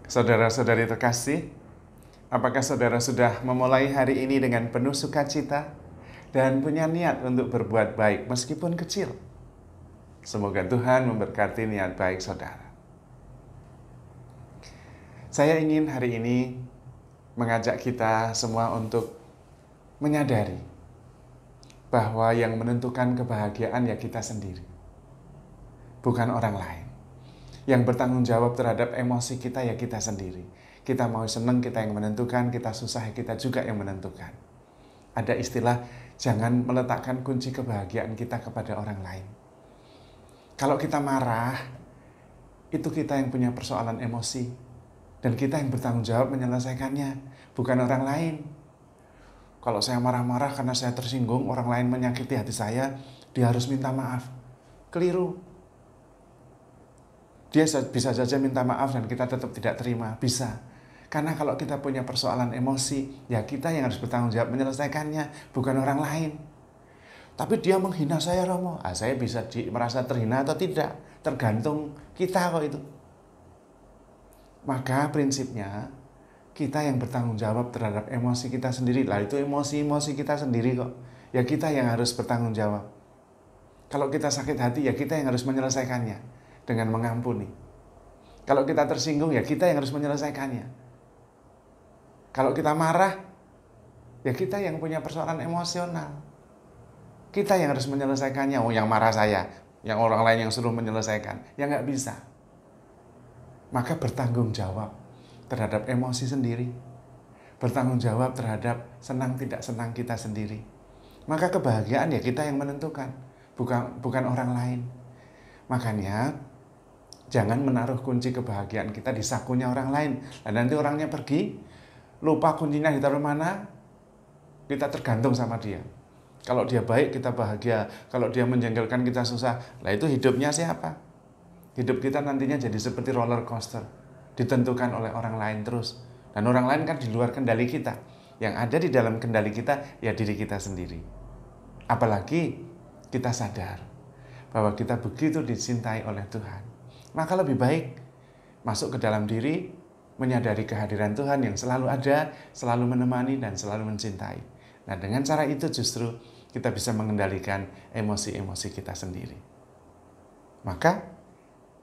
Saudara-saudari terkasih, apakah saudara sudah memulai hari ini dengan penuh sukacita dan punya niat untuk berbuat baik meskipun kecil? Semoga Tuhan memberkati niat baik saudara. Saya ingin hari ini mengajak kita semua untuk menyadari bahwa yang menentukan kebahagiaan ya kita sendiri, bukan orang lain. Yang bertanggung jawab terhadap emosi kita ya kita sendiri. Kita mau senang kita yang menentukan, kita susah kita juga yang menentukan. Ada istilah, jangan meletakkan kunci kebahagiaan kita kepada orang lain. Kalau kita marah, itu kita yang punya persoalan emosi. Dan kita yang bertanggung jawab menyelesaikannya, bukan orang lain. Kalau saya marah-marah karena saya tersinggung, orang lain menyakiti hati saya, dia harus minta maaf. Keliru. Dia bisa saja minta maaf dan kita tetap tidak terima, bisa. Karena kalau kita punya persoalan emosi, ya kita yang harus bertanggung jawab menyelesaikannya, bukan orang lain. Tapi dia menghina saya, Romo. Saya bisa merasa terhina atau tidak, tergantung kita kok itu. Maka prinsipnya, kita yang bertanggung jawab terhadap emosi kita sendiri. Lah itu emosi-emosi kita sendiri kok. Ya kita yang harus bertanggung jawab. Kalau kita sakit hati, ya kita yang harus menyelesaikannya dengan mengampuni. Kalau kita tersinggung, ya kita yang harus menyelesaikannya. Kalau kita marah, ya kita yang punya persoalan emosional. Kita yang harus menyelesaikannya. Oh, yang marah saya, yang orang lain yang suruh menyelesaikan. Ya nggak bisa. Maka bertanggung jawab terhadap emosi sendiri. Bertanggung jawab terhadap senang tidak senang kita sendiri. Maka kebahagiaan ya kita yang menentukan, bukan orang lain. Makanya jangan menaruh kunci kebahagiaan kita di sakunya orang lain. Dan nanti orangnya pergi, lupa kuncinya ditaruh mana, kita tergantung sama dia. Kalau dia baik, kita bahagia. Kalau dia menjengkelkan, kita susah. Lah itu hidupnya siapa? Hidup kita nantinya jadi seperti roller coaster. Ditentukan oleh orang lain terus. Dan orang lain kan di luar kendali kita. Yang ada di dalam kendali kita, ya diri kita sendiri. Apalagi kita sadar bahwa kita begitu dicintai oleh Tuhan. Maka lebih baik masuk ke dalam diri, menyadari kehadiran Tuhan yang selalu ada, selalu menemani, dan selalu mencintai. Nah, dengan cara itu justru kita bisa mengendalikan emosi-emosi kita sendiri. Maka,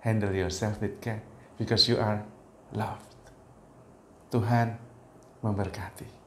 handle yourself with care, because you are loved. Tuhan memberkati.